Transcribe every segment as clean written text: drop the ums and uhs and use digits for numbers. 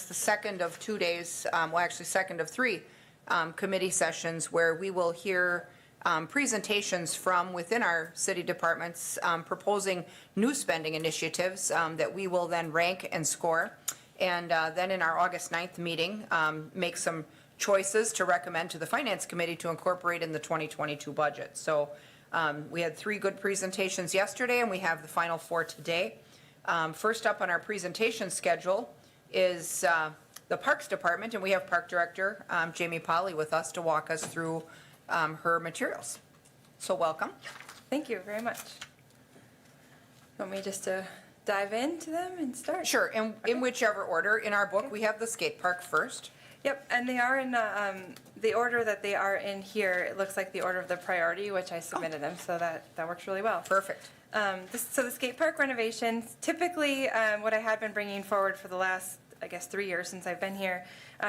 the second of 2 days, well, actually second of 3 committee sessions where we will hear presentations from within our city departments proposing new spending initiatives that we will then rank and score. And then in our August 9th meeting, make some choices to recommend to the Finance Committee to incorporate in the 2022 budget. So we had 3 good presentations yesterday, and we have the final 4 today. First up on our presentation schedule is the Parks Department, and we have Park Director Jamie Polly with us to walk us through her materials. So welcome. Thank you very much. Want me just to dive into them and start? Sure, and in whichever order. In our book, we have the skate park first. Yep, and they are in the order that they are in here. It looks like the order of the priority, which I submitted them, so that works really well. Perfect. So the skate park renovations, typically what I had been bringing forward for the last, I guess, 3 years since I've been here,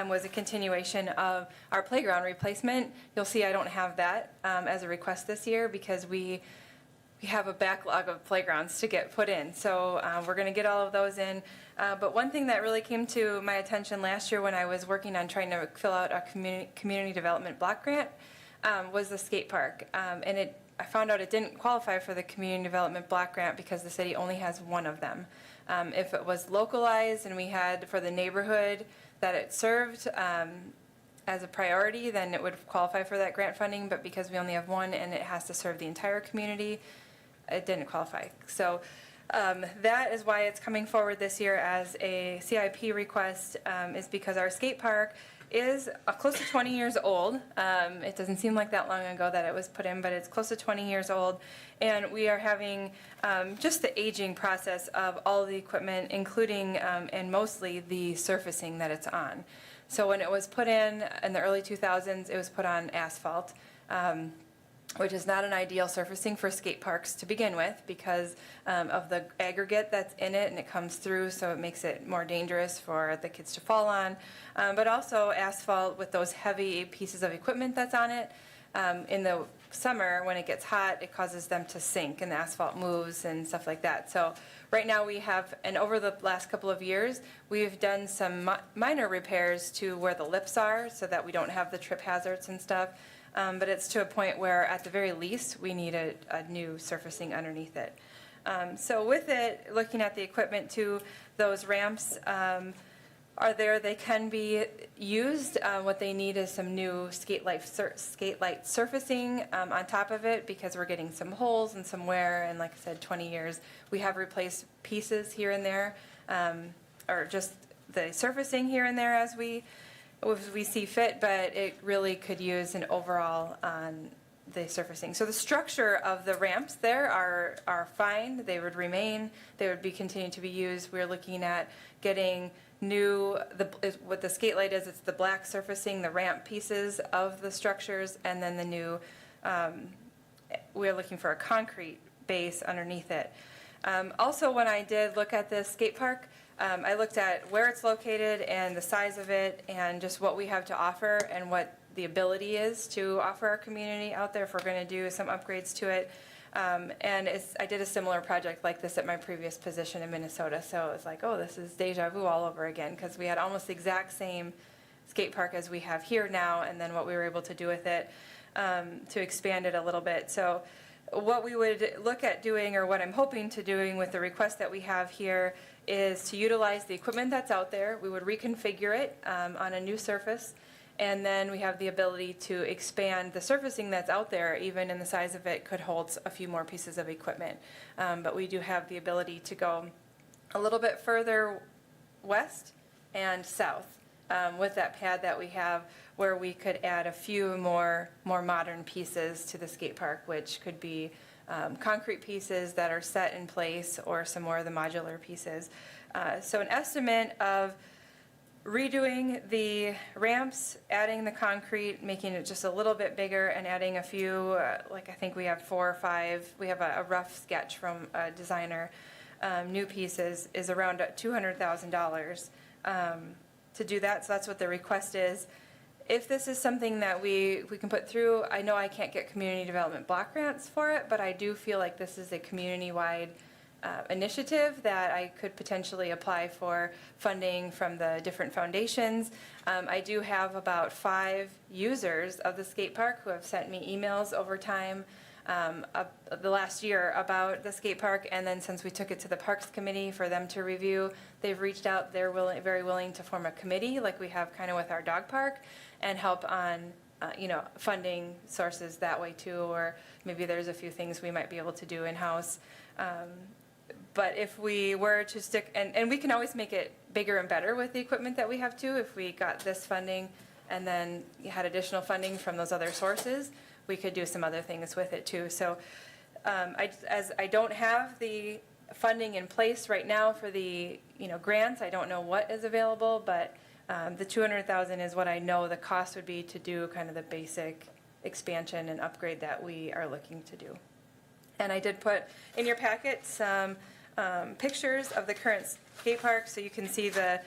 was a continuation of our playground replacement. You'll see I don't have that as a request this year because we have a backlog of playgrounds to get put in. So we're going to get all of those in. But one thing that really came to my attention last year when I was working on trying to fill out a community development block grant was the skate park. And I found out it didn't qualify for the community development block grant because the city only has one of them. If it was localized and we had for the neighborhood that it served as a priority, then it would qualify for that grant funding. But because we only have one and it has to serve the entire community, it didn't qualify. So that is why it's coming forward this year as a CIP request, is because our skate park is close to 20 years old. It doesn't seem like that long ago that it was put in, but it's close to 20 years old. And we are having just the aging process of all the equipment, including and mostly the surfacing that it's on. So when it was put in the early 2000s, it was put on asphalt, which is not an ideal surfacing for skate parks to begin with because of the aggregate that's in it, and it comes through, so it makes it more dangerous for the kids to fall on. But also asphalt with those heavy pieces of equipment that's on it. In the summer, when it gets hot, it causes them to sink, and the asphalt moves and stuff like that. So right now we have, and over the last couple of years, we've done some minor repairs to where the lips are so that we don't have the trip hazards and stuff. But it's to a point where, at the very least, we need a new surfacing underneath it. So with it, looking at the equipment too, those ramps are there. They can be used. What they need is some new skate light surfacing on top of it because we're getting some holes and some wear. And like I said, 20 years. We have replaced pieces here and there, or just the surfacing here and there as we see fit, but it really could use an overall on the surfacing. So the structure of the ramps there are fine. They would remain. They would be continuing to be used. We're looking at getting new, what the skate light is, it's the black surfacing, the ramp pieces of the structures, and then the new, we're looking for a concrete base underneath it. Also, when I did look at this skate park, I looked at where it's located and the size of it and just what we have to offer and what the ability is to offer our community out there if we're going to do some upgrades to it. And I did a similar project like this at my previous position in Minnesota, so it's like, oh, this is deja vu all over again because we had almost the exact same skate park as we have here now, and then what we were able to do with it to expand it a little bit. So what we would look at doing, or what I'm hoping to doing with the request that we have here, is to utilize the equipment that's out there. We would reconfigure it on a new surface, and then we have the ability to expand the surfacing that's out there, even in the size of it could hold a few more pieces of equipment. But we do have the ability to go a little bit further west and south with that pad that we have, where we could add a few more modern pieces to the skate park, which could be concrete pieces that are set in place or some more of the modular pieces. So an estimate of redoing the ramps, adding the concrete, making it just a little bit bigger, and adding a few, like I think we have 4 or 5, we have a rough sketch from a designer, new pieces, is around $200,000 to do that. So that's what the request is. If this is something that we can put through, I know I can't get community development block grants for it, but I do feel like this is a community-wide initiative that I could potentially apply for funding from the different foundations. I do have about 5 users of the skate park who have sent me emails over time the last year about the skate park, and then since we took it to the Parks Committee for them to review, they've reached out. They're very willing to form a committee like we have kind of with our dog park and help on funding sources that way too, or maybe there's a few things we might be able to do in-house. But if we were to stick, and we can always make it bigger and better with the equipment that we have too, if we got this funding and then had additional funding from those other sources, we could do some other things with it too. So as I don't have the funding in place right now for the grants, I don't know what is available, but the $200,000 is what I know the cost would be to do kind of the basic expansion and upgrade that we are looking to do. And I did put in your packet some pictures of the current skate park, so you can see the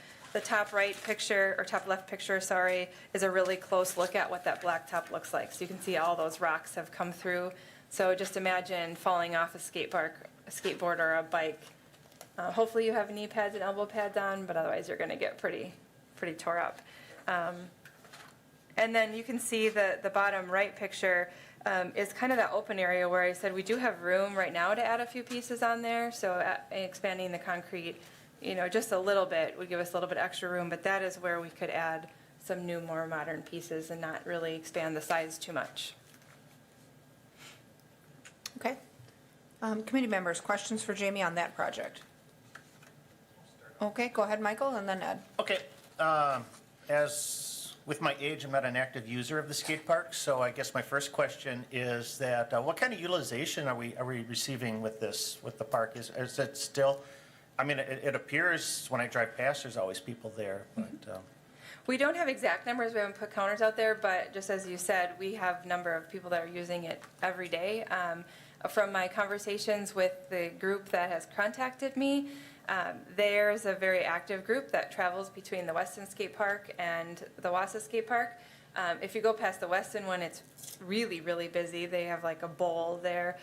top right picture, or top left picture, sorry, is a really close look at what that blacktop looks like. So you can see all those rocks have come through. So just imagine falling off a skate park, a skateboard or a bike. Hopefully you have knee pads and elbow pads on, but otherwise you're going to get pretty tore up. And then you can see the bottom right picture is kind of that open area where I said we do have room right now to add a few pieces on there. So expanding the concrete, just a little bit would give us a little bit extra room, but that is where we could add some new, more modern pieces and not really expand the size too much. Okay. Committee members, questions for Jamie on that project? Okay, go ahead, Michael, and then Ed. Okay, as with my age, I'm not an active user of the skate park, so I guess my first question is that what kind of utilization are we receiving with the park? Is it still? I mean, it appears when I drive past, there's always people there, but. We don't have exact numbers. We haven't put counters out there, but just as you said, we have a number of people that are using it every day. From my conversations with the group that has contacted me, there's a very active group that travels between the Weston Skate Park and the Wausau Skate Park. If you go past the Weston one, it's really, really busy. They have like a bowl there.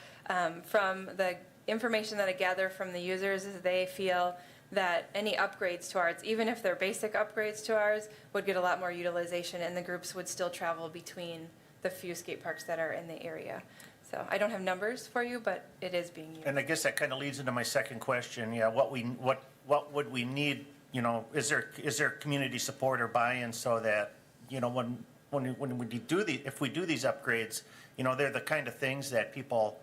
From the information that I gather from the users is they feel that any upgrades to ours, even if they're basic upgrades to ours, would get a lot more utilization, and the groups would still travel between the few skate parks that are in the area. So I don't have numbers for you, but it is being used. And I guess that kind of leads into my second question. Yeah, what would we need? Is there community support or buy-in so that when we do if we do these upgrades, they're the kind of things that people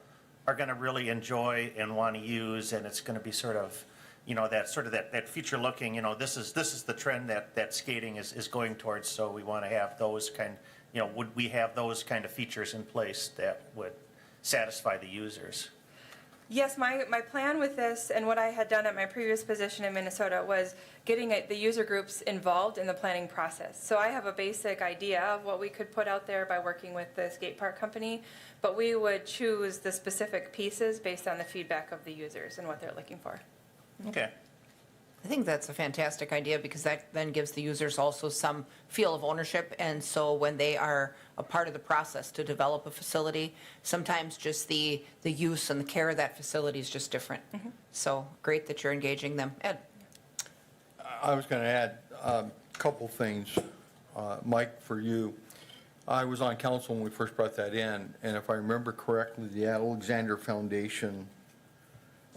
are going to really enjoy and want to use, and it's going to be sort of that future looking. This is the trend that skating is going towards. So we want to have those would we have those kind of features in place that would satisfy the users? Yes, my plan with this and what I had done at my previous position in Minnesota was getting the user groups involved in the planning process. So I have a basic idea of what we could put out there by working with the skate park company, but we would choose the specific pieces based on the feedback of the users and what they're looking for. Okay. I think that's a fantastic idea because that then gives the users also some feel of ownership. And so when they are a part of the process to develop a facility, sometimes just the use and the care of that facility is just different. Mm-hmm. So great that you're engaging them. Ed? I was going to add a couple things. Mike, for you, I was on council when we first brought that in, and if I remember correctly, the Alexander Foundation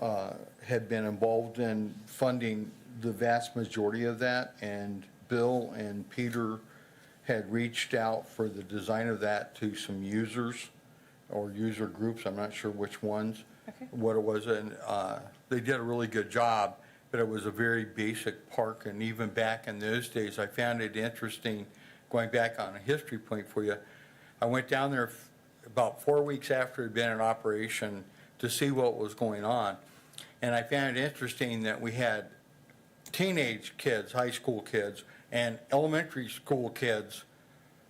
had been involved in funding the vast majority of that, and Bill and Peter had reached out for the design of that to some users or user groups. I'm not sure which ones, what it was, and they did a really good job, but it was a very basic park. And even back in those days, I found it interesting, going back on a history point for you. I went down there about 4 weeks after it had been in operation to see what was going on. And I found it interesting that we had teenage kids, high school kids, and elementary school kids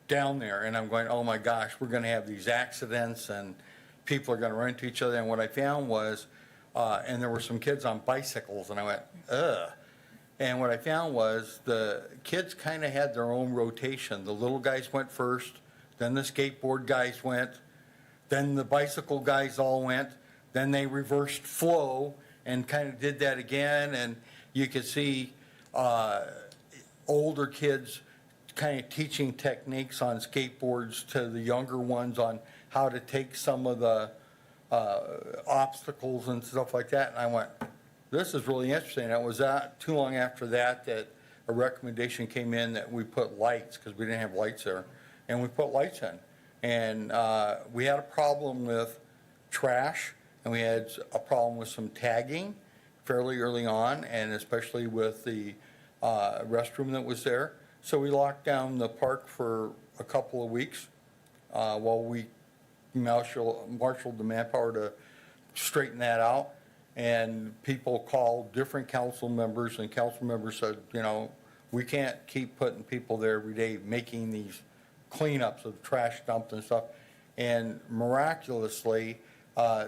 down there. And I'm going, oh my gosh, we're going to have these accidents and people are going to run into each other. And what I found was, and there were some kids on bicycles, and I went, ugh. And what I found was the kids kind of had their own rotation. The little guys went first, then the skateboard guys went, then the bicycle guys all went, then they reversed flow, and kind of did that again, and you could see older kids kind of teaching techniques on skateboards to the younger ones on how to take some of the obstacles and stuff like that. And I went, this is really interesting. It was not too long after that that a recommendation came in that we put lights, because we didn't have lights there, and we put lights in. And we had a problem with trash, and we had a problem with some tagging fairly early on, and especially with the restroom that was there. So we locked down the park for a couple of weeks while we marshaled the manpower to straighten that out. And people called different council members, and council members said, you know, we can't keep putting people there every day making these cleanups of trash dumps and stuff. And miraculously,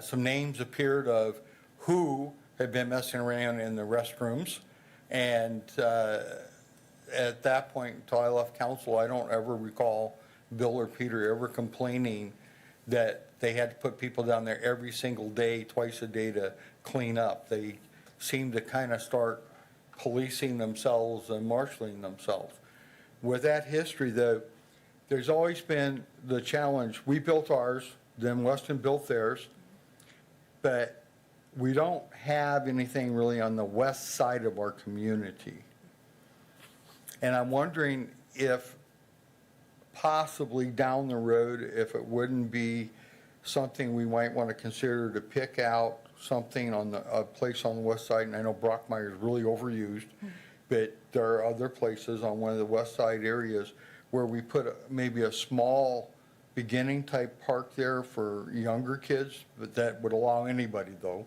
some names appeared of who had been messing around in the restrooms. And at that point, until I left council, I don't ever recall Bill or Peter ever complaining that they had to put people down there every single day, twice a day to clean up. They seemed to kind of start policing themselves and marshaling themselves. With that history, though, there's always been the challenge. We built ours, then Weston built theirs, but we don't have anything really on the west side of our community. And I'm wondering if possibly down the road, if it wouldn't be something we might want to consider to pick out something on a place on the west side. And I know Brockmire is really overused, but there are other places on one of the west side areas where we put maybe a small beginning type park there for younger kids, but that would allow anybody though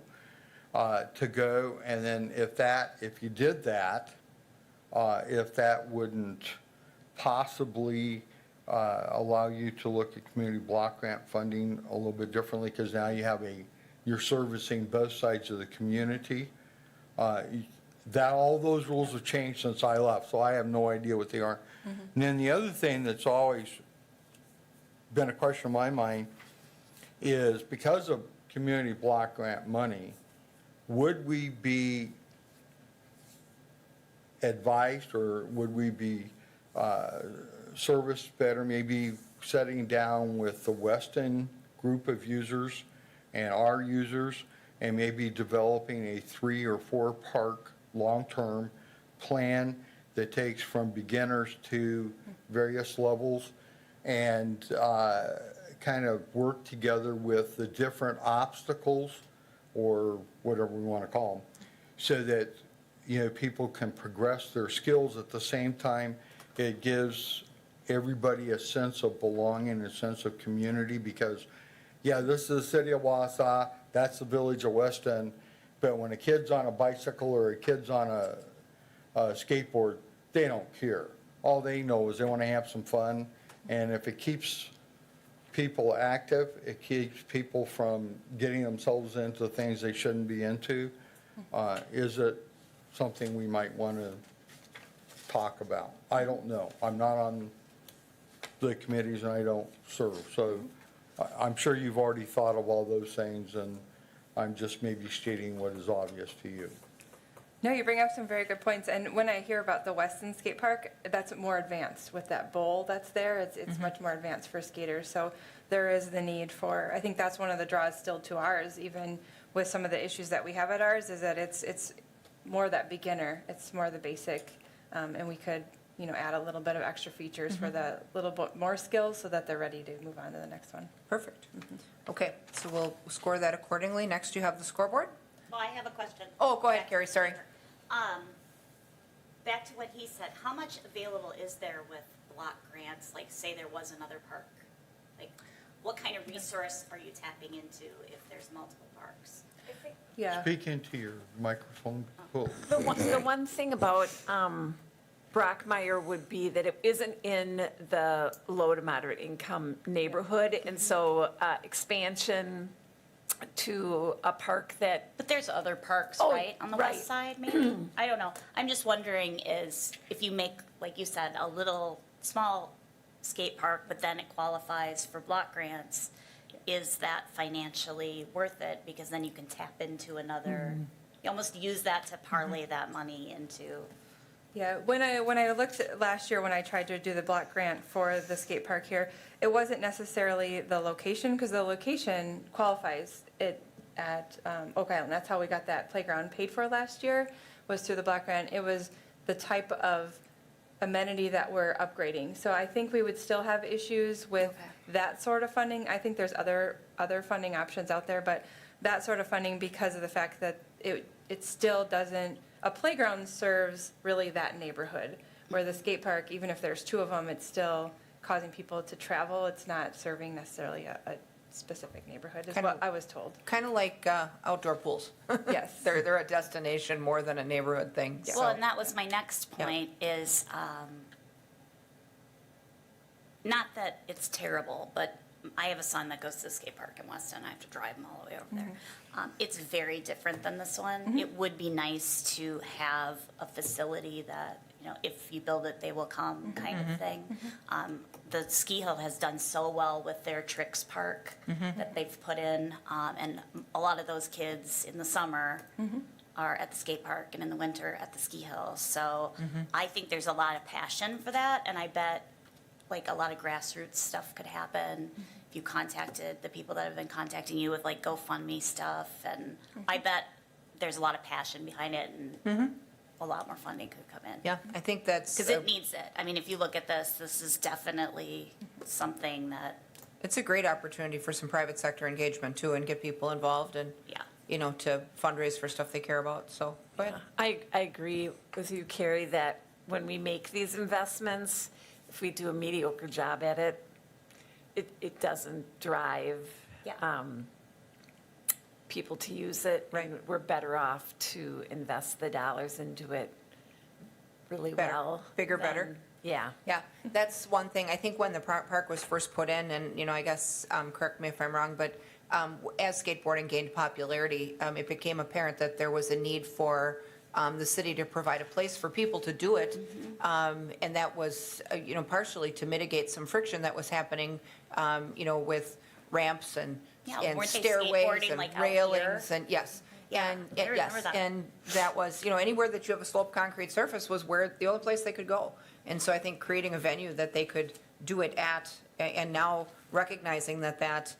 to go. And then if you did that, if that wouldn't possibly allow you to look at community block grant funding a little bit differently, because now you're servicing both sides of the community. That all those rules have changed since I left, so I have no idea what they are. And then the other thing that's always been a question in my mind is, because of community block grant money, would we be advised, or would we be serviced better, maybe sitting down with the Weston group of users and our users, and maybe developing a 3 or 4 park long-term plan that takes from beginners to various levels, and kind of work together with the different obstacles, or whatever we want to call them, so that, you know, people can progress their skills. At the same time, it gives everybody a sense of belonging, a sense of community, because, yeah, this is the city of Wausau, that's the village of Weston, but when a kid's on a bicycle or a kid's on a skateboard, they don't care. All they know is they want to have some fun, and if it keeps people active, it keeps people from getting themselves into things they shouldn't be into. Is it something we might want to talk about? I don't know. I'm not on the committees and I don't serve. So I'm sure you've already thought of all those things, and I'm just maybe stating what is obvious to you. No, you bring up some very good points. And when I hear about the Weston Skate Park, that's more advanced with that bowl that's there. It's much more advanced for skaters. So there is the need for, I think that's one of the draws still to ours, even with some of the issues that we have at ours, is that it's more that beginner. It's more the basic. And we could, you know, add a little bit of extra features for the little bit more skills so that they're ready to move on to the next one. Perfect. Okay, so we'll score that accordingly. Next, you have the scoreboard. Well, I have a question. Oh, go ahead, Carrie, sorry. Back to what he said, how much available is there with block grants? Like, say there was another park? Like, what kind of resource are you tapping into if there's multiple parks? Yeah. Speak into your microphone. Cool. The one thing about Brockmire would be that it isn't in the low to moderate income neighborhood, and so expansion to a park that, But there's other parks, Oh, right, on the right. west side, maybe? I don't know. I'm just wondering is if you make, like you said, a little small skate park, but then it qualifies for block grants, is that financially worth it? Because then you can tap into another you almost use that to parlay that money into, Yeah, when I looked at last year, when I tried to do the block grant for the skate park here, it wasn't necessarily the location, because the location qualifies it at Oak Island. That's how we got that playground paid for last year, was through the block grant. It was the type of amenity that we're upgrading. So I think we would still have issues with that sort of funding. I think there's other funding options out there, but that sort of funding, because of the fact that it still doesn't, a playground serves really that neighborhood, where the skate park, even if there's two of them, it's still causing people to travel. It's not serving necessarily a specific neighborhood, is Kind what of- I was told. Kind of like outdoor pools. Yes. They're a destination more than a neighborhood thing, well, so. and that was my next Yeah. point is, not that it's terrible, but I have a son that goes to the skate park in Weston. I have to drive him all the way over there. It's very different than this one. It would be nice to have a facility that, you know, if you build it, they will come kind of thing. The ski hill has done so well with their tricks park that they've put in, and a lot of those kids in the summer are at the skate park and in the winter at the ski hill. So I think there's a lot of passion for that, and I bet like a lot of grassroots stuff could happen if you contacted the people that have been contacting you with like GoFundMe stuff, and I bet there's a lot of passion behind it, and a lot more funding could come in. Yeah, I think that's. Because it needs it. I mean, if you look at this is definitely something that, It's a great opportunity for some private sector engagement too, and get people involved and, yeah. you know, to fundraise for stuff they care about, so, go ahead. I agree with you, Carrie, that when we make these investments, if we do a mediocre job at it, it doesn't drive Yeah. people to use it. Right. And we're better off to invest the dollars and do it really Better. well. Bigger, better. than- Yeah. Yeah, that's one thing. I think when the park was first put in, and, you know, I guess, correct me if I'm wrong, but as skateboarding gained popularity, it became apparent that there was a need for the city to provide a place for people to do it. And that was, you know, partially to mitigate some friction that was happening, you know, with ramps and Yeah, and weren't they stairways skateboarding, and like, out railings here? and, yes. Yeah, And, I remember yes, that. and that was, you know, anywhere that you have a sloped concrete surface was where, the only place they could go. And so I think creating a venue that they could do it at, and now recognizing that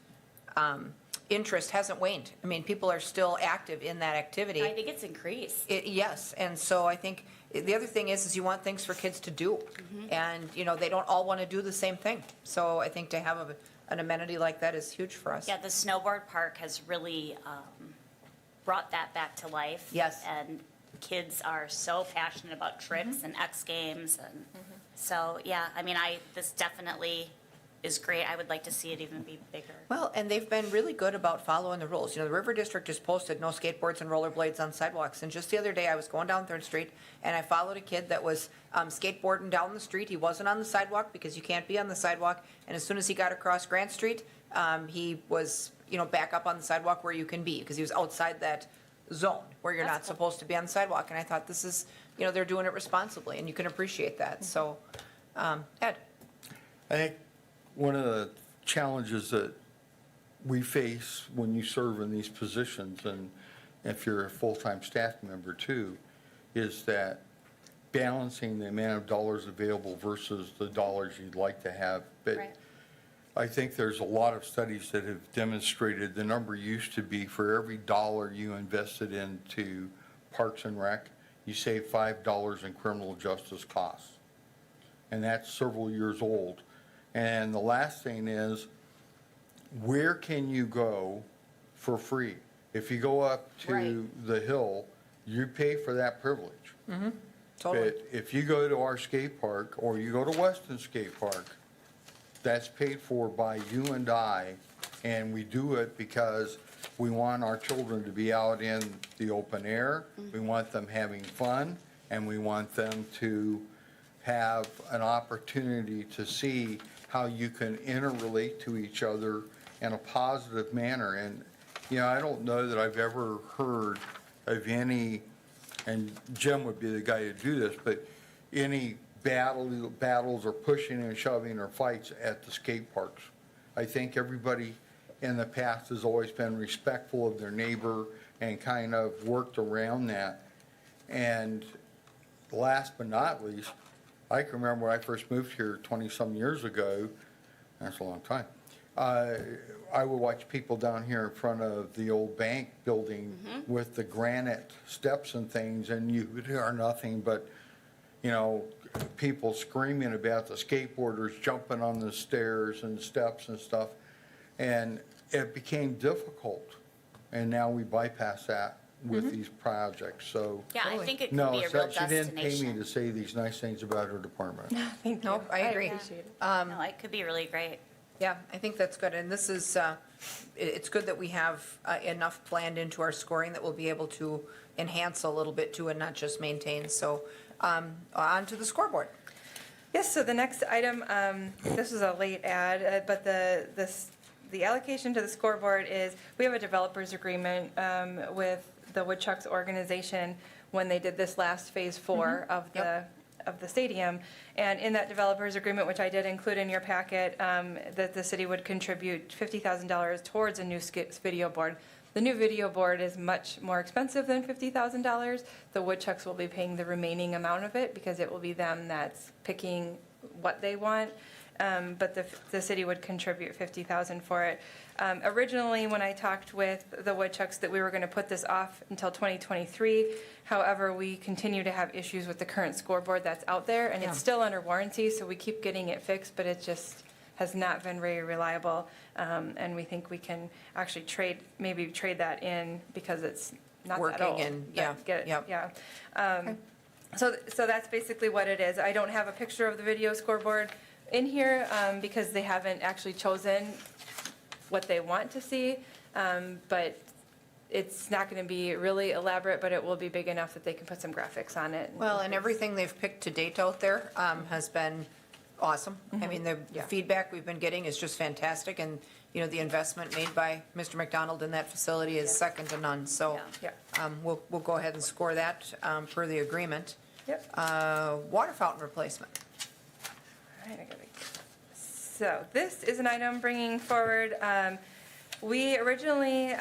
interest hasn't waned. I mean, people are still active in that activity. I think it's increased. Yes, and so I think, the other thing is you want things for kids to do. And, you know, they don't all want to do the same thing. So I think to have an amenity like that is huge for us. Yeah, the snowboard park has really brought that back to life. Yes. And kids are so passionate about tricks and X Games, and so, yeah, I mean, this definitely is great. I would like to see it even be bigger. Well, and they've been really good about following the rules. You know, the River District just posted no skateboards and rollerblades on sidewalks. And just the other day, I was going down 3rd Street, and I followed a kid that was skateboarding down the street. He wasn't on the sidewalk because you can't be on the sidewalk. And as soon as he got across Grant Street, he was, you know, back up on the sidewalk where you can be, because he was outside that zone where you're That's not cool. supposed to be on the sidewalk. And I thought, this is, you know, they're doing it responsibly, and you can appreciate that. So, Ed? I think one of the challenges that we face when you serve in these positions, and if you're a full-time staff member too, is that balancing the amount of dollars available versus the dollars you'd like to have. But Right. I think there's a lot of studies that have demonstrated the number used to be for every dollar you invested into Parks and Rec, you save $5 in criminal justice costs. And that's several years old. And the last thing is, where can you go for free? If you go up to Right. the hill, you pay for that privilege. Totally. But if you go to our skate park, or you go to Weston Skate Park, that's paid for by you and I, and we do it because we want our children to be out in the open air, we want them having fun, and we want them to have an opportunity to see how you can interrelate to each other in a positive manner. And, you know, I don't know that I've ever heard of any, and Jim would be the guy to do this, but any battles or pushing and shoving or fights at the skate parks. I think everybody in the past has always been respectful of their neighbor and kind of worked around that. And last but not least, I can remember when I first moved here 20-some years ago, that's a long time, I would watch people down here in front of the old bank building with the granite steps and things, and you would hear nothing but, you know, people screaming about the skateboarders jumping on the stairs and steps and stuff. And it became difficult. And now we bypass that with these projects, so. Yeah, I think it could No, be a it's real that she didn't pay me destination. to say these nice things about her department. Thank you. Nope, I agree. appreciate it. No, it could be really great. Yeah, I think that's good, and this is, it's good that we have enough planned into our scoring that we'll be able to enhance a little bit too and not just maintain, so, on to the scoreboard. Yes, so the next item, this was a late ad, but the allocation to the scoreboard is, we have a developers agreement with the Woodchucks organization when they did this last phase 4 of the stadium. And in that developers agreement, which I did include in your packet, that the city would contribute $50,000 towards a new video board. The new video board is much more expensive than $50,000. The Woodchucks will be paying the remaining amount of it because it will be them that's picking what they want. But the city would contribute $50,000 for it. Originally, when I talked with the Woodchucks, that we were going to put this off until 2023. However, we continue to have issues with the current scoreboard that's out there, and it's still under warranty, so we keep getting it fixed, but it just has not been very reliable. And we think we can actually maybe trade that in because it's not that Working old. and- but yeah, get it- yep. Yeah. So that's basically what it is. I don't have a picture of the video scoreboard in here because they haven't actually chosen what they want to see. But it's not going to be really elaborate, but it will be big enough that they can put some graphics on it. Well, and everything they've picked to date out there has been awesome. I mean, the feedback we've been getting is just fantastic, and, you know, the investment made by Mr. McDonald in that facility is second to none, so Yeah. we'll go ahead and score that per the agreement. Yep. Water fountain replacement. All right, I gotta- So this is an item bringing forward, we originally,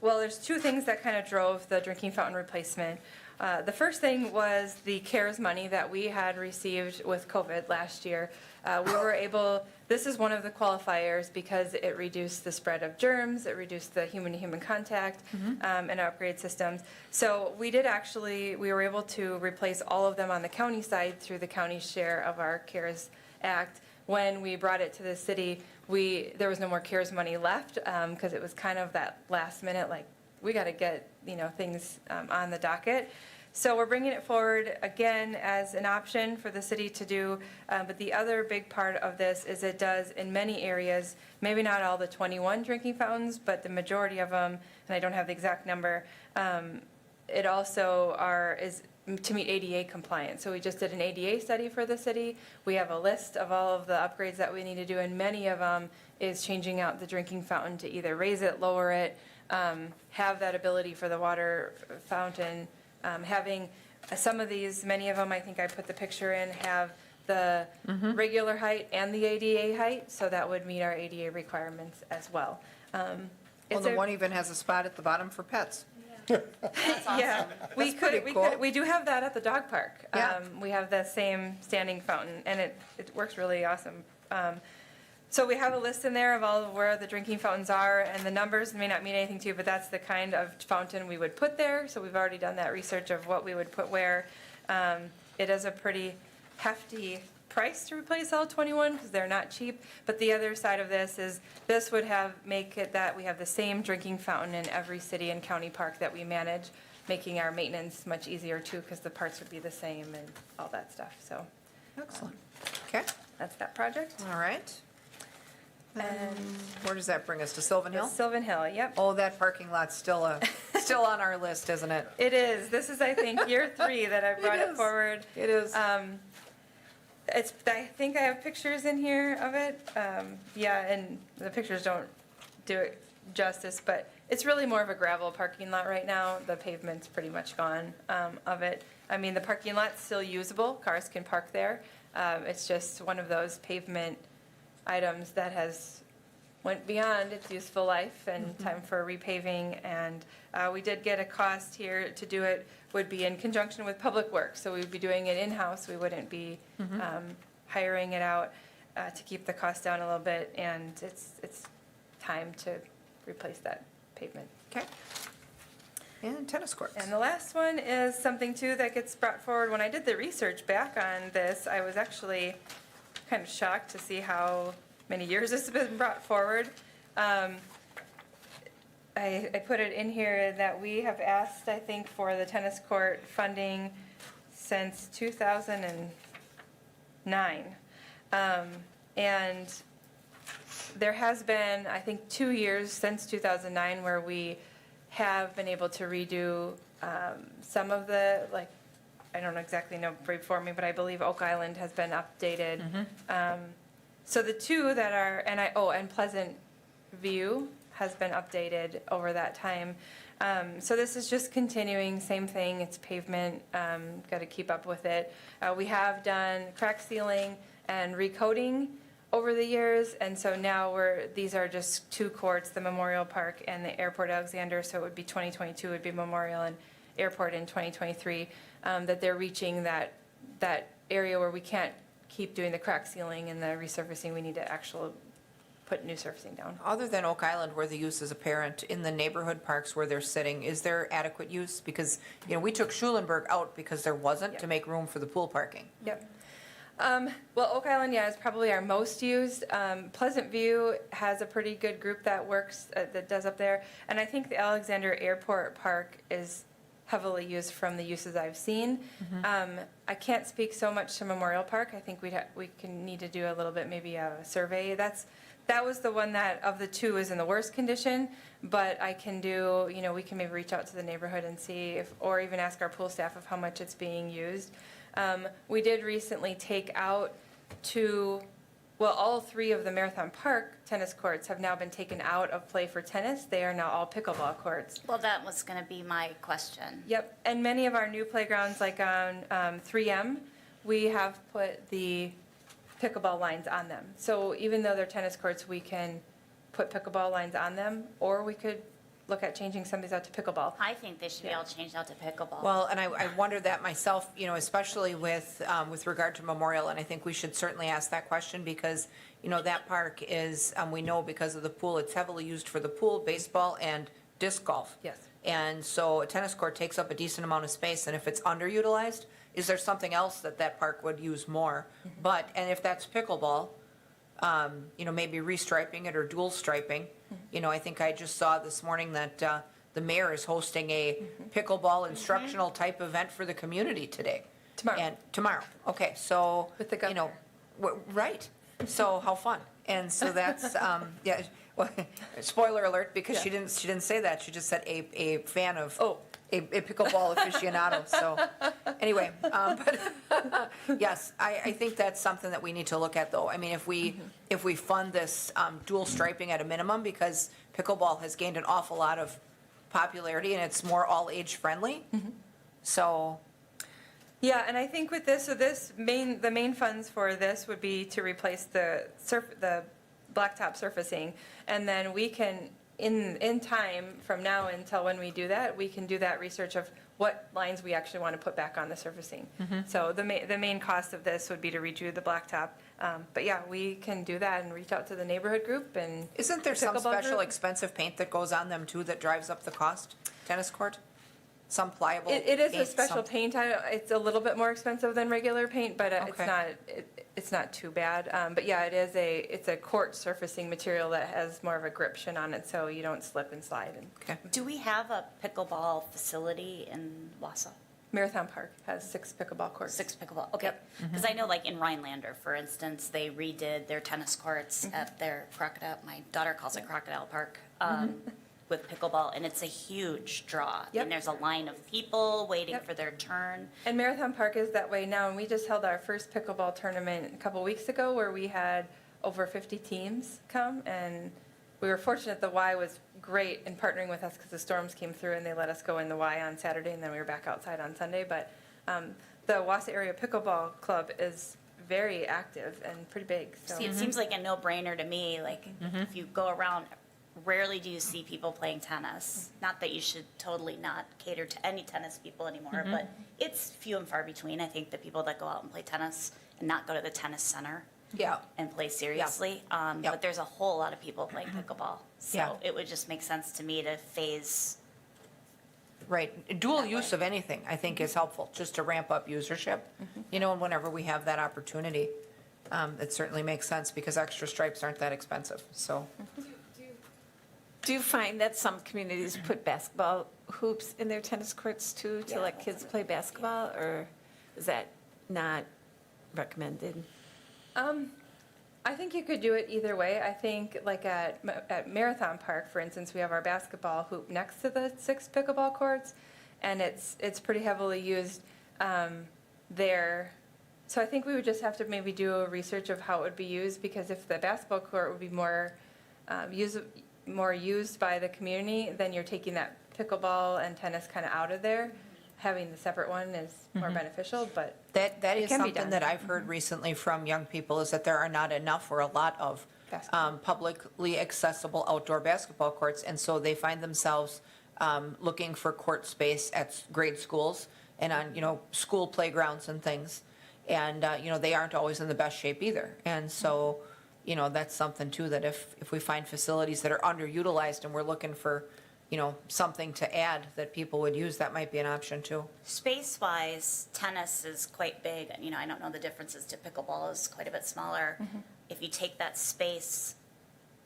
well, there's two things that kind of drove the drinking fountain replacement. The first thing was the CARES money that we had received with COVID last year. We were able, this is one of the qualifiers because it reduced the spread of germs, it reduced the human-to-human contact, and upgrade systems. So we were able to replace all of them on the county side through the county's share of our CARES Act. When we brought it to the city, there was no more CARES money left because it was kind of that last minute, like, we got to get, things on the docket. So we're bringing it forward again as an option for the city to do. But the other big part of this is it does in many areas, maybe not all the 21 drinking fountains, but the majority of them, and I don't have the exact number, it also is to meet ADA compliance. So we just did an ADA study for the city. We have a list of all of the upgrades that we need to do, and many of them is changing out the drinking fountain to either raise it, lower it, have that ability for the water fountain, having some of these, many of them, I think I put the picture in, have the regular height and the ADA height, so that would meet our ADA requirements as well. Well, It's the a- one even has a spot at the bottom for pets. Yeah, we pretty could, cool. we do have that at the dog park. Yeah. We have the same standing fountain, and it works really awesome. So we have a list in there of all of where the drinking fountains are, and the numbers may not mean anything to you, but that's the kind of fountain we would put there. So we've already done that research of what we would put where. It is a pretty hefty price to replace all 21 because they're not cheap. But the other side of this is this would make it that we have the same drinking fountain in every city and county park that we manage, making our maintenance much easier too because the parts would be the same and all that stuff. So Excellent. Okay, that's that project. all right. And Where does that bring us, to Sylvan Hill? Sylvan Hill, yep. Oh, that parking lot's still on our list, isn't it? It is. This is, I think, year 3 that I brought it is. forward. It is. I think I have pictures in here of it. Yeah, and the pictures don't do it justice, but it's really more of a gravel parking lot right now. The pavement's pretty much gone of it. I mean, the parking lot's still usable. Cars can park there. It's just one of those pavement items that has went beyond its useful life and time for repaving. And we did get a cost here to do it, would be in conjunction with Public Works. So we would be doing it in-house. We wouldn't be hiring it out to keep the cost down a little bit. And it's time to replace that pavement. Okay. And tennis courts. And the last one is something too that gets brought forward. When I did the research back on this, I was actually kind of shocked to see how many years this has been brought forward. I put it in here that we have asked, I think, for the tennis court funding since 2009. And there has been, I think, 2 years since 2009 where we have been able to redo some of the, like, I don't exactly know before me, but I believe Oak Island has been updated. So the two that are, and Pleasant View has been updated over that time. So this is just continuing, same thing, it's pavement, got to keep up with it. We have done crack sealing and recoating over the years, and so now these are just two courts, the Memorial Park and the Airport Alexander, so it would be 2022 would be Memorial and Airport in 2023, that they're reaching that area where we can't keep doing the crack sealing and the resurfacing, we need to actually put new surfacing down. Other than Oak Island where the use is apparent, in the neighborhood parks where they're sitting, is there adequate use? Because, we took Schulenburg out because there wasn't to make room for the pool parking. Yep. Well, Oak Island, is probably our most used. Pleasant View has a pretty good group that works, that does up there. And I think the Alexander Airport Park is heavily used from the uses I've seen. I can't speak so much to Memorial Park. I think we can need to do a little bit, maybe a survey. That was the one that, of the two, is in the worst condition. But I can do, we can maybe reach out to the neighborhood and see if, or even ask our pool staff of how much it's being used. We did recently take out all three of the Marathon Park tennis courts have now been taken out of play for tennis. They are now all pickleball courts. Well, that was going to be my question. Yep, and many of our new playgrounds, like on 3M, we have put the pickleball lines on them. So even though they're tennis courts, we can put pickleball lines on them, or we could look at changing some of these out to pickleball. I think they should be all changed out to pickleball. Well, and I wondered that myself, especially with regard to Memorial, and I think we should certainly ask that question because, that park is, we know because of the pool, it's heavily used for the pool, baseball, and disc golf. Yes. And so a tennis court takes up a decent amount of space, and if it's underutilized, is there something else that park would use more? And if that's pickleball, maybe restriping it or dual striping. I think I just saw this morning that the mayor is hosting a pickleball instructional type event for the community today. Tomorrow. Okay, so. With the governor. Right. So how fun. And so that's, well, spoiler alert, because she didn't say that. She just said a fan of. A pickleball aficionado, so, anyway, but, yes, I think that's something that we need to look at, though. I mean, if we fund this dual striping at a minimum, because pickleball has gained an awful lot of popularity, and it's more all-age friendly, so. Yeah, and I think with this, the main funds for this would be to replace the blacktop surfacing, and then we can, in time from now until when we do that, we can do that research of what lines we actually want to put back on the surfacing. So the main cost of this would be to redo the blacktop. But yeah, we can do that and reach out to the neighborhood group and. Isn't there some pickleball special group. expensive paint that goes on them too that drives up the cost? Tennis court? Some pliable? It is a paint, special some- paint. It's a little bit more expensive than regular paint, but Okay. it's not too bad. But yeah, it's a court surfacing material that has more of a gription on it, so you don't slip and slide. And Okay. Do we have a pickleball facility in Wausau? Marathon Park has 6 pickleball courts. 6 pickleball, okay. Because I know like in Rhinelander, for instance, they redid their tennis courts at their Crocodile, my daughter calls it Crocodile Park, with pickleball, and it's a huge draw. Yep. And there's a line of people waiting Yep. for their turn. And Marathon Park is that way now, and we just held our first pickleball tournament a couple weeks ago where we had over 50 teams come, and we were fortunate the Y was great in partnering with us because the storms came through and they let us go in the Y on Saturday, and then we were back outside on Sunday. But the Wausau Area Pickleball Club is very active and pretty big, so. See, it seems like a no-brainer to me, like, if you go around, rarely do you see people playing tennis. Not that you should totally not cater to any tennis people anymore, but it's few and far between, I think, the people that go out and play tennis and not go to the tennis center Yeah. and play seriously. Yep. But there's a whole lot of people playing pickleball. Yeah. So it would just make sense to me to phase. Right. Dual use of anything, I think, is helpful, just to ramp up usership. You know, and whenever we have that opportunity, it certainly makes sense because extra stripes aren't that expensive, so. Do you find that some communities put basketball hoops in their tennis courts too, to let kids play basketball, or is that not recommended? I think you could do it either way. I think like at Marathon Park, for instance, we have our basketball hoop next to the 6 pickleball courts, and it's pretty heavily used there. So I think we would just have to maybe do a research of how it would be used, because if the basketball court would be more used by the community, then you're taking that pickleball and tennis kind of out of there. Having the separate one is more beneficial, but That It is can be something done. that I've heard recently from young people, is that there are not enough or a lot of Basketball. publicly accessible outdoor basketball courts, and so they find themselves looking for court space at grade schools and on, you know, school playgrounds and things. And, you know, they aren't always in the best shape either. And so, you know, that's something too, that if we find facilities that are underutilized and we're looking for, you know, something to add that people would use, that might be an option too. Space-wise, tennis is quite big. You know, I don't know the differences to pickleball is quite a bit smaller. If you take that space,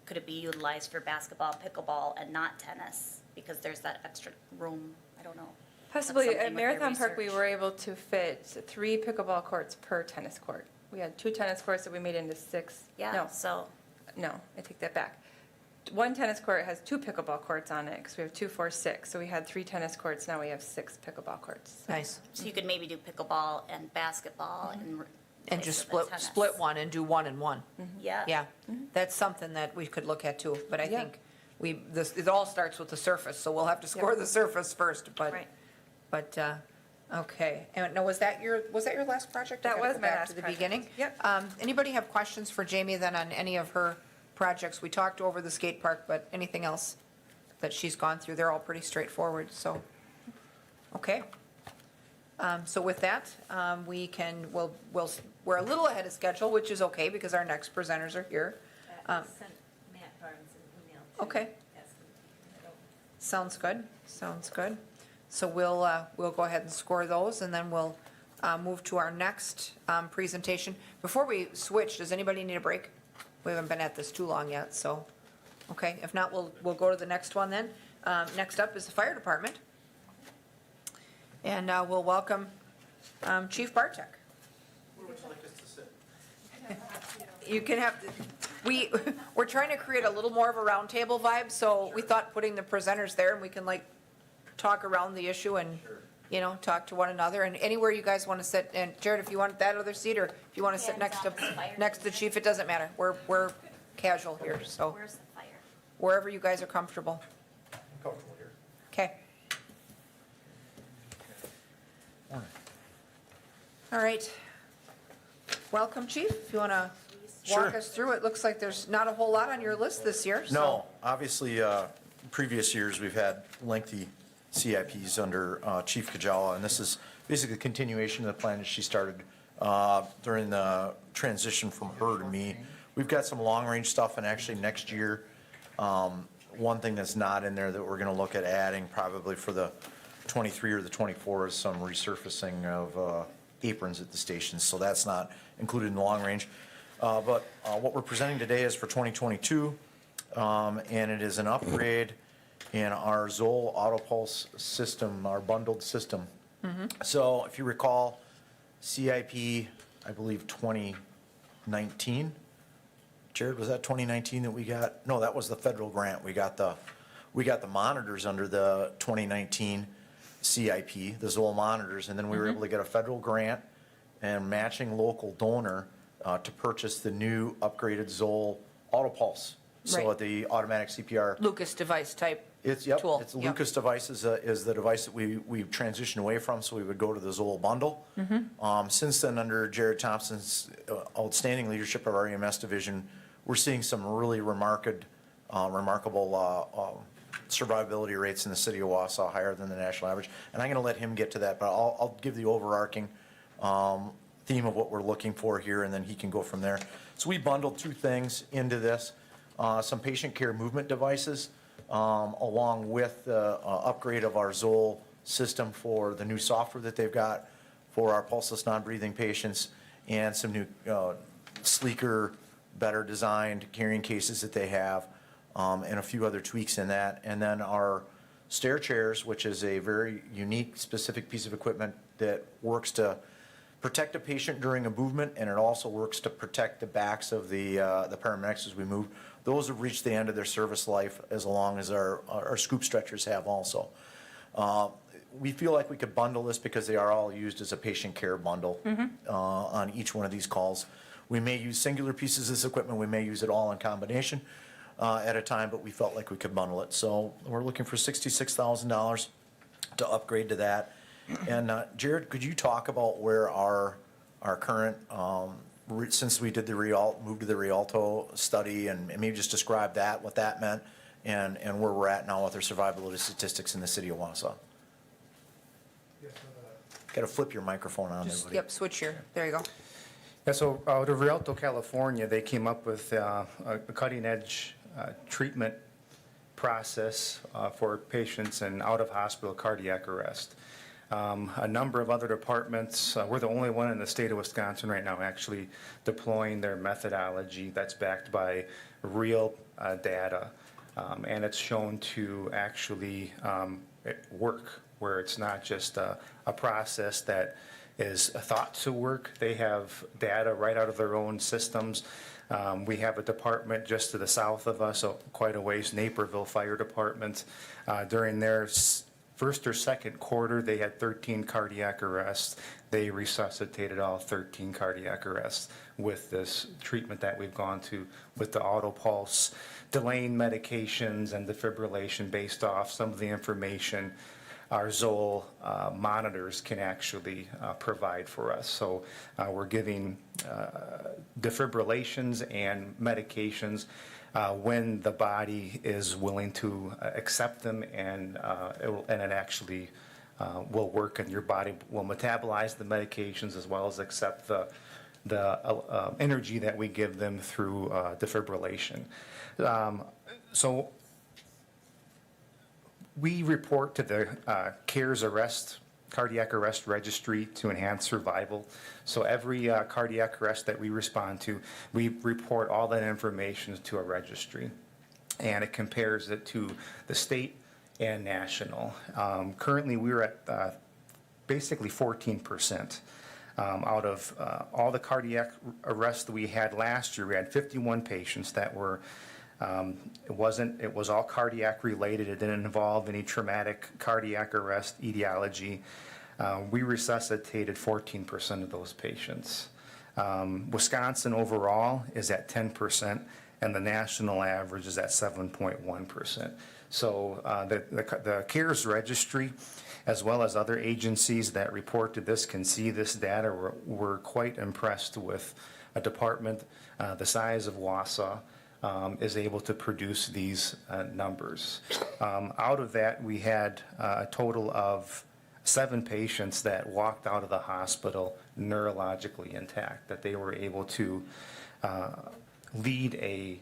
could it be utilized for basketball, pickleball, and not tennis? Because there's that extra room. I don't know. possibly something at with your Marathon Park, we research. were able to fit 3 pickleball courts per tennis court. We had 2 tennis courts that we made into 6. Yeah, so No, I take that back. 1 tennis court has 2 pickleball courts on it, because we have 2, 4, 6. So we had 3 tennis courts, now we have 6 pickleball courts. Nice. you could maybe do pickleball and basketball and. And replace just it with split tennis. one and do 1 and 1. Yeah. Yeah, that's something that we could look at too, but I Yeah. think it all starts with the surface, so we'll have to score the surface first, Right. but, okay. And now, was that your last project? I That gotta was go my back last to the project. beginning. Yep. Anybody have questions for Jamie then on any of her projects? We talked over the skate park, but anything else that she's gone through? They're all pretty straightforward, so, okay. So with that, we're a little ahead of schedule, which is okay because our next presenters are here. Sent Matt Barnes an email. Okay. Sounds good, sounds good. So we'll go ahead and score those, and then we'll move to our next presentation. Before we switch, does anybody need a break? We haven't been at this too long yet, so, okay. If not, we'll go to the next one then. Next up is the fire department. And we'll welcome Chief Bartek. Where would you like us to sit? You can have, we're trying to create a little more of a roundtable vibe, so we thought putting the presenters there, and we can like talk around the issue and, you know, talk to one another, and anywhere you guys want to sit. And Jared, if you want that other seat, or if you want to sit next to the chief, it doesn't matter. We're casual here, so Where's the fire? wherever you guys are comfortable. Comfortable here. Okay. All right. Welcome, chief. If you want to walk Sure. us through it, looks like there's not a whole lot on your list this year, so. No, obviously, previous years, we've had lengthy CIPs under Chief Kajawa, and this is basically a continuation of the plan that she started during the transition from her to me. We've got some long-range stuff, and actually next year, one thing that's not in there that we're gonna look at adding probably for the 23 or the 24 is some resurfacing of aprons at the stations, so that's not included in the long range. But what we're presenting today is for 2022, and it is an upgrade in our Zoll Auto Pulse system, our bundled system. So if you recall, CIP, I believe 2019, Jared, was that 2019 that we got? No, that was the federal grant. We got the monitors under the 2019 CIP, the Zoll monitors, and then we were able to get a federal grant and matching local donor to purchase the new upgraded Zoll Auto Pulse. So Right. the automatic CPR, Lucas device type It's, yep, tool. it's the Yep. Lucas device is the device that we've transitioned away from, so we would go to the Zoll bundle. Since then, under Jared Thompson's outstanding leadership of our EMS division, we're seeing some really remarkable survivability rates in the city of Wausau, higher than the national average. And I'm gonna let him get to that, but I'll give the overarching theme of what we're looking for here, and then he can go from there. So we bundled two things into this, some patient care movement devices, along with the upgrade of our Zoll system for the new software that they've got for our pulseless non-breathing patients, and some new sleeker, better designed carrying cases that they have, and a few other tweaks in that. And then our stair chairs, which is a very unique, specific piece of equipment that works to protect a patient during a movement, and it also works to protect the backs of the paramedics as we move. Those have reached the end of their service life, as long as our scoop stretchers have also. We feel like we could bundle this because they are all used as a patient care bundle on each one of these calls. We may use singular pieces of this equipment, we may use it all in combination at a time, but we felt like we could bundle it. So we're looking for $66,000 to upgrade to that. And Jared, could you talk about where our current, since we did the moved to the Rialto study, and maybe just describe that, what that meant, and where we're at now with our survivability statistics in the city of Wausau? Got to flip your microphone on there, buddy. Yep, switch here. There you go. Yeah, so out of Rialto, California, they came up with a cutting-edge treatment process for patients in out-of-hospital cardiac arrest. A number of other departments, we're the only one in the state of Wisconsin right now actually deploying their methodology that's backed by real data. And it's shown to actually work, where it's not just a process that is thought to work. They have data right out of their own systems. We have a department just to the south of us, quite a ways, Naperville Fire Department. During their first or second quarter, they had 13 cardiac arrests. They resuscitated all 13 cardiac arrests with this treatment that we've gone to with the auto pulse, delaying medications and defibrillation based off some of the information our Zoll monitors can actually provide for us. So we're giving defibrillations and medications when the body is willing to accept them, and it actually will work, and your body will metabolize the medications as well as accept the energy that we give them through defibrillation. So we report to the CARES cardiac arrest registry to enhance survival. So every cardiac arrest that we respond to, we report all that information to a registry, and it compares it to the state and national. Currently, we're at basically 14%. Out of all the cardiac arrests that we had last year, we had 51 patients that were it was all cardiac related. It didn't involve any traumatic cardiac arrest etiology. We resuscitated 14% of those patients. Wisconsin overall is at 10%, and the national average is at 7.1%. So the CARES registry, as well as other agencies that report to this, can see this data. We're quite impressed with a department the size of Wausau. Is able to produce these numbers. Out of that, we had a total of 7 patients that walked out of the hospital neurologically intact, that they were able to lead a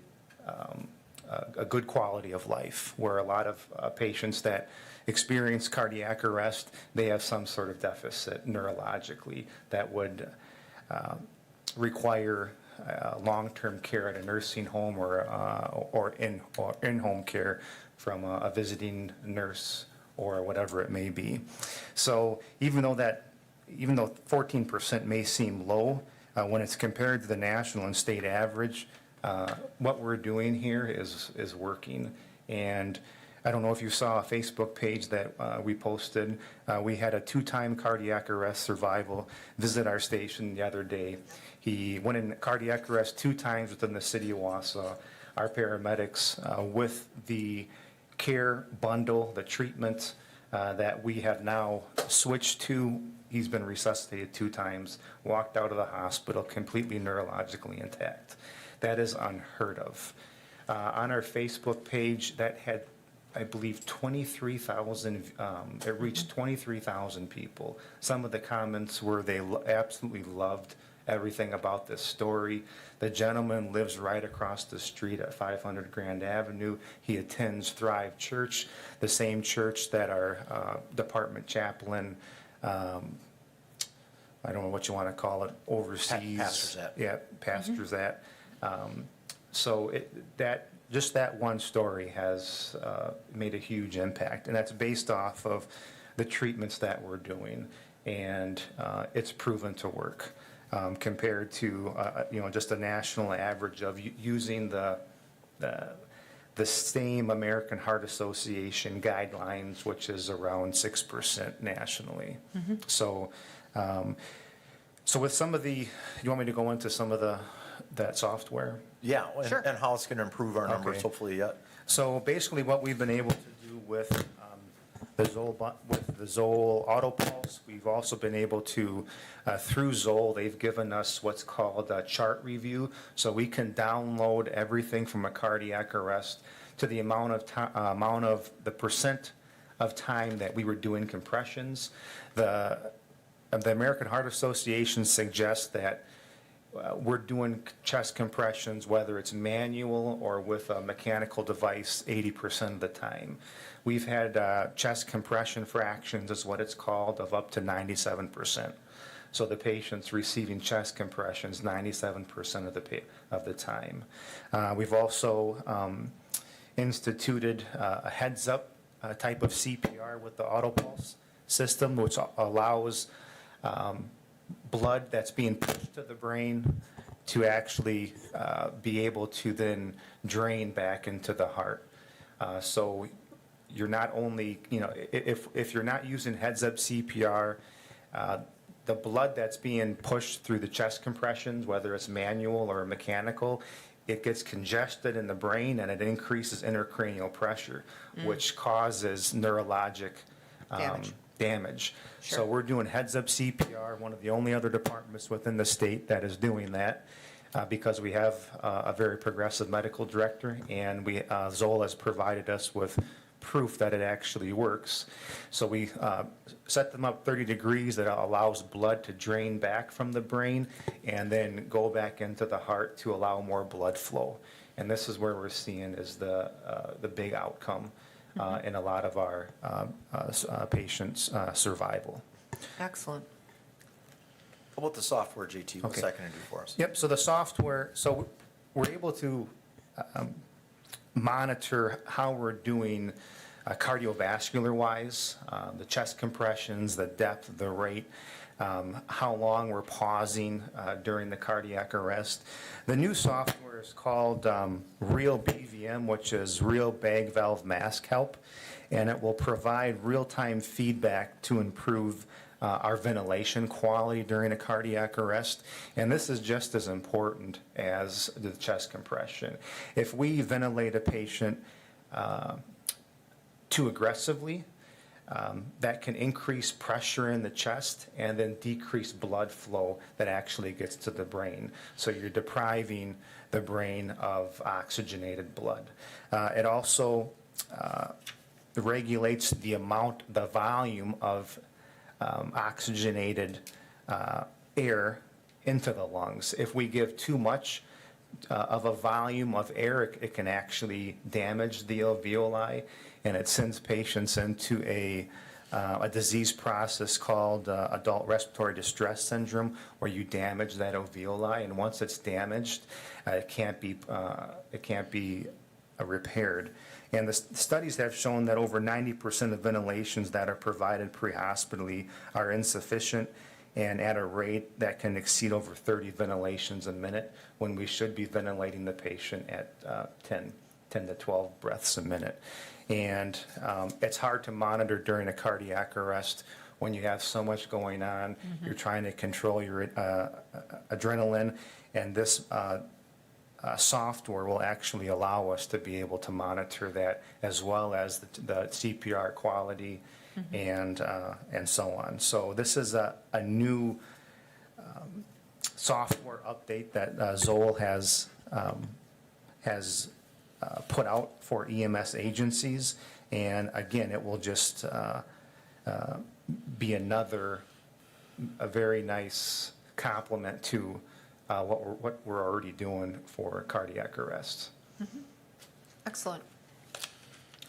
good quality of life, where a lot of patients that experience cardiac arrest, they have some sort of deficit neurologically that would require long-term care at a nursing home or in-home care from a visiting nurse or whatever it may be. So even though 14% may seem low, when it's compared to the national and state average, what we're doing here is working. And I don't know if you saw a Facebook page that we posted. We had a 2-time cardiac arrest survival visit our station the other day. He went in cardiac arrest 2 times within the city of Wausau. Our paramedics, with the care bundle, the treatment that we have now switched to. He's been resuscitated 2 times, walked out of the hospital completely neurologically intact. That is unheard of. On our Facebook page, that had, I believe, 23,000, it reached 23,000 people. Some of the comments were they absolutely loved everything about this story. The gentleman lives right across the street at 500 Grand Avenue. He attends Thrive Church, the same church that our department chaplain, I don't know what you want to call it, oversees. Pastors at. Yeah, pastors at. So just that one story has made a huge impact, and that's based off of the treatments that we're doing, and it's proven to work compared to just a national average of using the same American Heart Association guidelines, which is around 6% nationally. So with some of the, you want me to go into some of that software? Yeah, Sure. and how it's going to improve our numbers, Okay. hopefully, yeah. So basically, what we've been able to do with the Zoll Auto Pulse, we've also been able to, through Zoll, they've given us what's called a chart review. So we can download everything from a cardiac arrest to the amount of the percent of time that we were doing compressions. The American Heart Association suggests that we're doing chest compressions, whether it's manual or with a mechanical device, 80% of the time. We've had chest compression fractions, is what it's called, of up to 97%. So the patient's receiving chest compressions 97% of the time. We've also instituted a heads-up type of CPR with the auto pulse system, which allows blood that's being pushed to the brain to actually be able to then drain back into the heart. So you're not only, if you're not using heads-up CPR, the blood that's being pushed through the chest compressions, whether it's manual or mechanical, it gets congested in the brain and it increases intracranial pressure, which causes neurologic damage. Sure. So we're doing heads-up CPR, one of the only other departments within the state that is doing that, because we have a very progressive medical director, and Zoll has provided us with proof that it actually works. So we set them up 30 degrees that allows blood to drain back from the brain and then go back into the heart to allow more blood flow. And this is where we're seeing is the big outcome in a lot of our patients' survival. Excellent. How about the software, JT? What's Okay. that going to do for us? Yep, so the software, so we're able to monitor how we're doing cardiovascular-wise, the chest compressions, the depth, the rate, how long we're pausing during the cardiac arrest. The new software is called Real BVM, which is Real Bag Valve Mask Help, and it will provide real-time feedback to improve our ventilation quality during a cardiac arrest. And this is just as important as the chest compression. If we ventilate a patient too aggressively, that can increase pressure in the chest and then decrease blood flow that actually gets to the brain. So you're depriving the brain of oxygenated blood. It also regulates the volume of oxygenated air into the lungs. If we give too much of a volume of air, it can actually damage the alveoli, and it sends patients into a disease process called adult respiratory distress syndrome, where you damage that alveoli, and once it's damaged, it can't be repaired. And the studies have shown that over 90% of ventilations that are provided pre-hospitally are insufficient and at a rate that can exceed over 30 ventilations a minute, when we should be ventilating the patient at 10 to 12 breaths a minute. And it's hard to monitor during a cardiac arrest when you have so much going on. You're trying to control your adrenaline, and this software will actually allow us to be able to monitor that, as well as the CPR quality and so on. So this is a new software update that Zoll has put out for EMS agencies. And again, it will just be a very nice complement to what we're already doing for cardiac arrests. Excellent.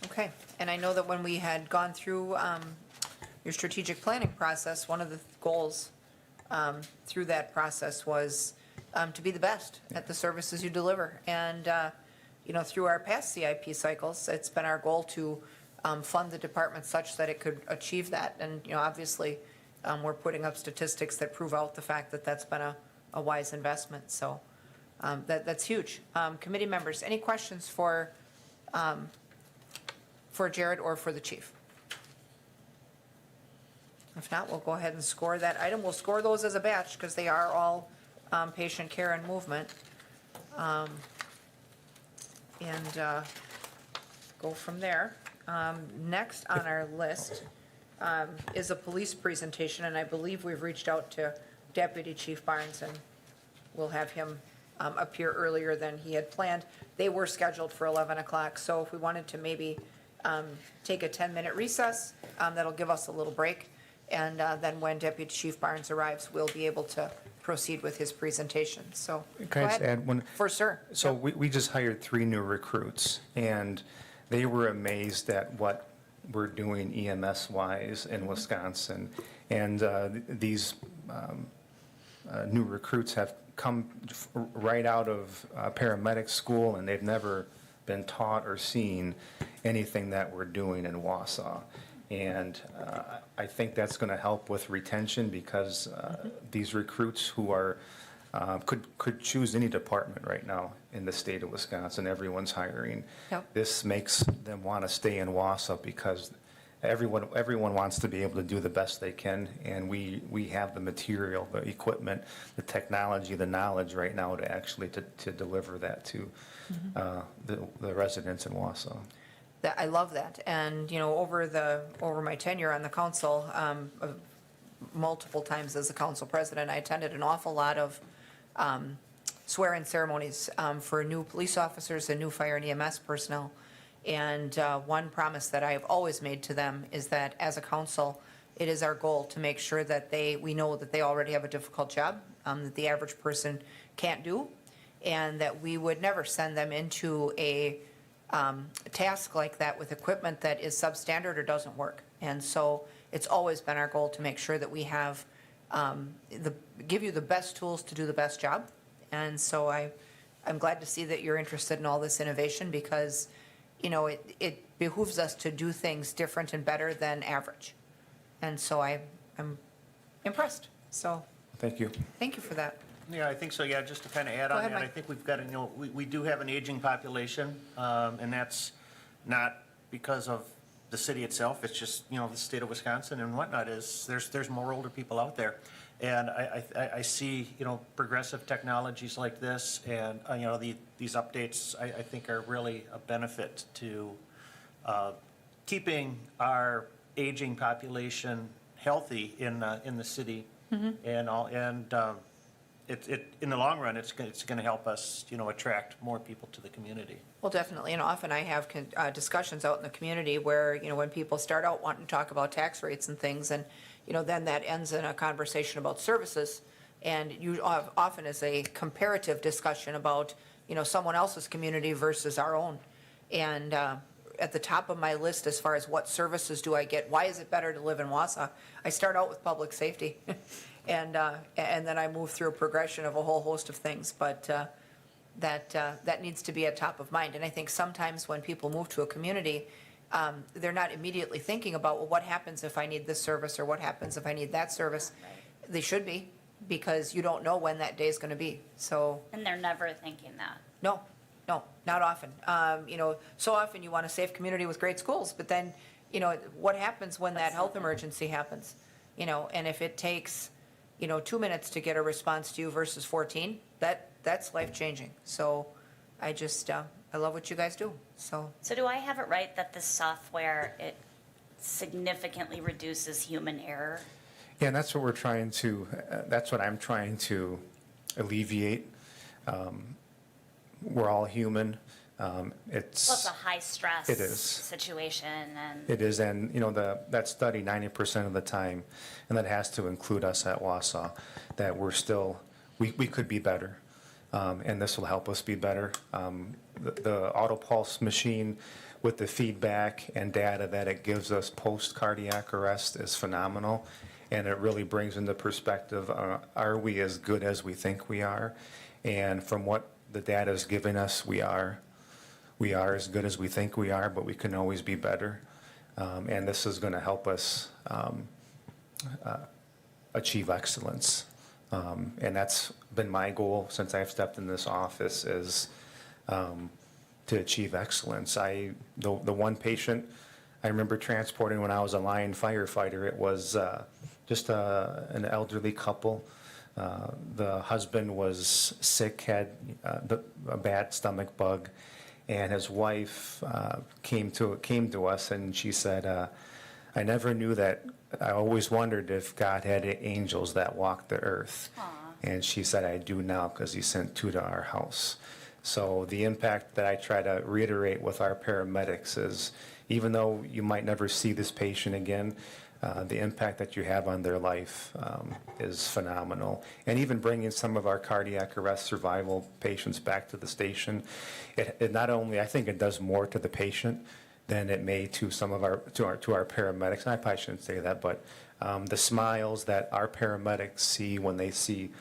Okay, and I know that when we had gone through your strategic planning process, one of the goals through that process was to be the best at the services you deliver. And, through our past CIP cycles, it's been our goal to fund the department such that it could achieve that. And, obviously, we're putting up statistics that prove out the fact that that's been a wise investment. So that's huge. Committee members, any questions for Jared or for the chief? If not, we'll go ahead and score that item. We'll score those as a batch because they are all patient care and movement. Go from there. Next on our list is a police presentation, and I believe we've reached out to Deputy Chief Barnes, and we'll have him appear earlier than he had planned. They were scheduled for 11 o'clock, so if we wanted to maybe take a 10-minute recess, that'll give us a little break. And then when Deputy Chief Barnes arrives, we'll be able to proceed with his presentation. So Can go I just ahead. add one? For sure. So Yep. we just hired 3 new recruits, and they were amazed at what we're doing EMS-wise in Wisconsin. And these new recruits have come right out of paramedic school, and they've never been taught or seen anything that we're doing in Wausau. And I think that's going to help with retention, because these recruits who are, could choose any department right now in the state of Wisconsin. Everyone's hiring. Yep. This makes them want to stay in Wausau, because everyone wants to be able to do the best they can, and we have the material, the equipment, the technology, the knowledge right now to actually to deliver that to the residents in Wausau. I love that. And, over my tenure on the council, multiple times as a council president, I attended an awful lot of swear-in ceremonies for new police officers and new fire and EMS personnel. And one promise that I have always made to them is that as a council, it is our goal to make sure that we know that they already have a difficult job that the average person can't do, and that we would never send them into a task like that with equipment that is substandard or doesn't work. And so it's always been our goal to make sure that we have give you the best tools to do the best job. And so I'm glad to see that you're interested in all this innovation, because it behooves us to do things different and better than average. And so I'm impressed. So Thank you. thank you for that. Yeah, I think so. Yeah, just to kind of add Go on ahead, that, I Mike. think we've got to, we do have an aging population, and that's not because of the city itself. It's just, the state of Wisconsin and whatnot is, there's more older people out there. And I see, progressive technologies like this, and, these updates, I think are really a benefit to keeping our aging population healthy in the city. And in the long run, it's going to help us, attract more people to the community. Well, definitely, and often I have discussions out in the community where, when people start out wanting to talk about tax rates and things, and, then that ends in a conversation about services, and you often is a comparative discussion about, someone else's community versus our own. And at the top of my list as far as what services do I get, why is it better to live in Wausau, I start out with public safety. And then I move through a progression of a whole host of things, but that needs to be at top of mind. And I think sometimes when people move to a community, they're not immediately thinking about, well, what happens if I need this service, or what happens if I need that service? They should be, because you don't know when that day is going to be. So And they're never thinking that. no, not often. So often you want a safe community with great schools, but then, what happens when that health emergency happens? And if it takes 2 minutes to get a response to you versus 14, that's life-changing. So I just, I love what you guys do, so. So do I have it right that this software, it significantly reduces human error? Yeah, and that's what we're trying to, that's what I'm trying to alleviate. We're all human. Well, it's a high-stress It is. situation, and It is, and, that study, 90% of the time, and that has to include us at Wausau, that we're still, we could be better, and this will help us be better. The auto pulse machine with the feedback and data that it gives us post-cardiac arrest is phenomenal, and it really brings into perspective, are we as good as we think we are? And from what the data is giving us, we are as good as we think we are, but we can always be better. And this is going to help us achieve excellence. And that's been my goal since I've stepped in this office, is to achieve excellence. The one patient I remember transporting when I was a line firefighter, it was just an elderly couple. The husband was sick, had a bad stomach bug, and his wife came to us, and she said, I never knew that. I always wondered if God had angels that walked the earth. Aw. And she said, I do now, because he sent 2 to our house. So the impact that I try to reiterate with our paramedics is, even though you might never see this patient again, the impact that you have on their life is phenomenal. And even bringing some of our cardiac arrest survival patients back to the station, it not only, I think it does more to the patient than it may to some of our paramedics. And I probably shouldn't say that, but the smiles that our paramedics see when they see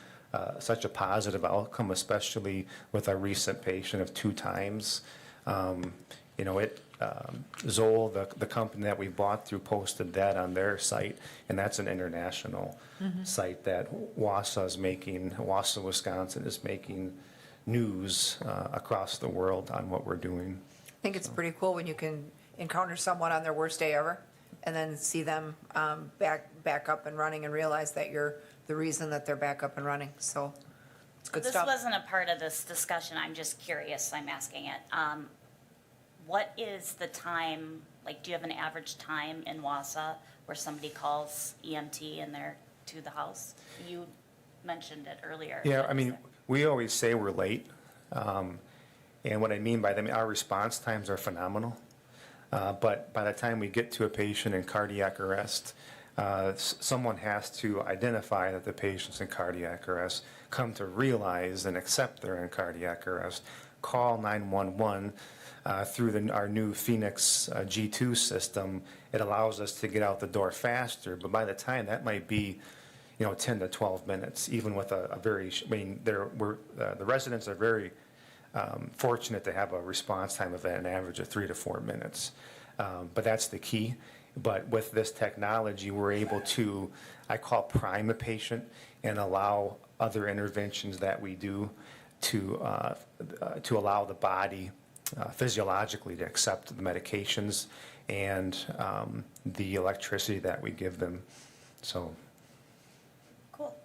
such a positive outcome, especially with our recent patient of 2 times, Zoll, the company that we bought through, posted that on their site, and that's an international site that Wausau, Wisconsin is making news across the world on what we're doing. I think it's pretty cool when you can encounter someone on their worst day ever and then see them back up and running and realize that you're the reason that they're back up and running. So it's good this stuff. wasn't a part of this discussion, I'm just curious, I'm asking it. What is the time, like, do you have an average time in Wausau where somebody calls EMT and they're to the house? You mentioned it earlier. Yeah, I mean, we always say we're late. And what I mean by that, our response times are phenomenal. But by the time we get to a patient in cardiac arrest, someone has to identify that the patient's in cardiac arrest, come to realize and accept they're in cardiac arrest, call 911. Through our new Phoenix G2 system, it allows us to get out the door faster. But by the time, that might be, 10 to 12 minutes, even with the residents are very fortunate to have a response time of an average of 3 to 4 minutes. But that's the key. But with this technology, we're able to, I call, prime a patient and allow other interventions that we do to allow the body physiologically to accept the medications and the electricity that we give them. So. Cool.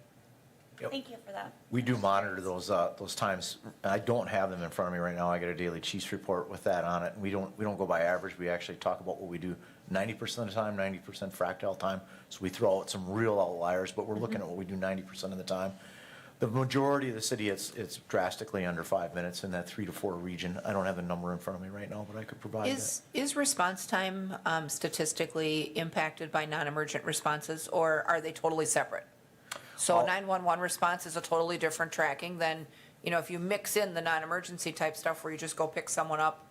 Yep. Thank you for that. We do monitor those times. I don't have them in front of me right now. I got a daily chiefs report with that on it. And we don't go by average. We actually talk about what we do 90% of the time, 90% fractile time. So we throw out some real outliers, but we're looking at what we do 90% of the time. The majority of the city, it's drastically under 5 minutes in that 3 to 4 region. I don't have a number in front of me right now, but I could provide that. Is response time statistically impacted by non-emergent responses, or are they totally separate? So 911 response is a totally different tracking than, if you mix in the non-emergency type stuff where you just go pick someone up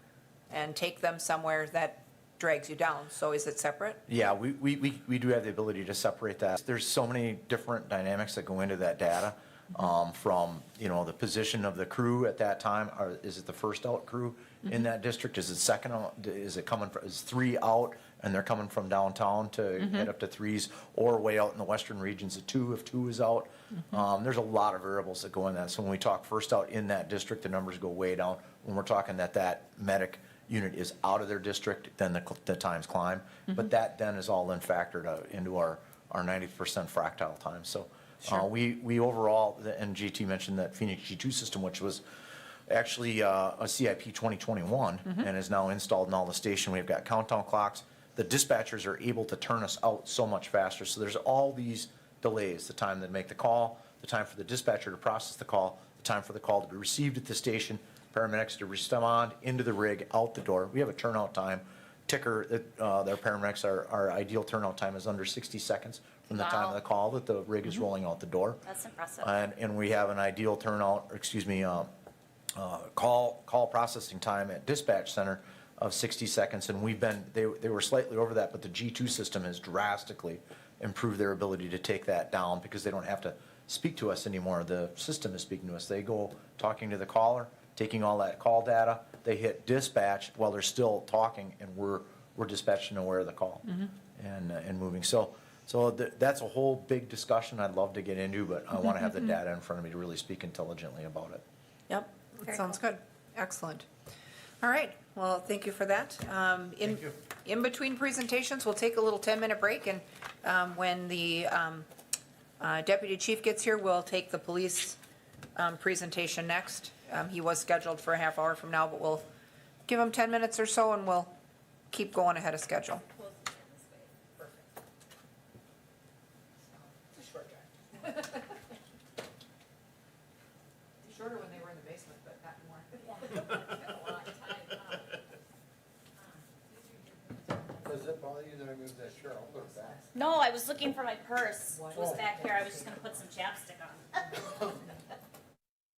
and take them somewhere, that drags you down. So is it separate? Yeah, we do have the ability to separate that. There's so many different dynamics that go into that data. From, the position of the crew at that time, or is it the first out crew in that district? Is it second out? Is it is 3 out and they're coming from downtown to get up to 3s, or way out in the western regions of 2 if 2 is out? There's a lot of variables that go in that. So when we talk first out in that district, the numbers go way down. When we're talking that medic unit is out of their district, then the times climb. But that then is all then factored into our 90% fractile time. So. Sure. We overall, and GT mentioned that Phoenix G2 system, which was actually a CIP 2021 and is now installed in all the station. We've got countdown clocks. The dispatchers are able to turn us out so much faster. So there's all these delays, the time to make the call, the time for the dispatcher to process the call, the time for the call to be received at the station, paramedics to respond into the rig, out the door. We have a turnout time ticker that their paramedics, our ideal turnout time is under 60 seconds from the time of Wow. the call that the rig is rolling out the door. That's impressive. And we have an ideal turnout, or excuse me, call processing time at dispatch center of 60 seconds, and they were slightly over that, but the G2 system has drastically improved their ability to take that down because they don't have to speak to us anymore. The system is speaking to us. They go talking to the caller, taking all that call data, they hit dispatch while they're still talking, and we're dispatching aware of the call and moving. So that's a whole big discussion I'd love to get into, but I want to have the data in front of me to really speak intelligently about it. Yep, that Very sounds good. Excellent. All right, well, thank you for that. In between presentations, we'll take a little 10-minute break, and when the deputy chief gets here, we'll take the police presentation next. He was scheduled for a half hour from now, but we'll give him 10 minutes or so, and we'll keep going ahead of schedule. Shorter when they were in the basement, but not anymore. Does it bother you that I moved that chair? I'll put it back. No, I was looking for my purse. It was back here. I was just gonna put some chapstick on.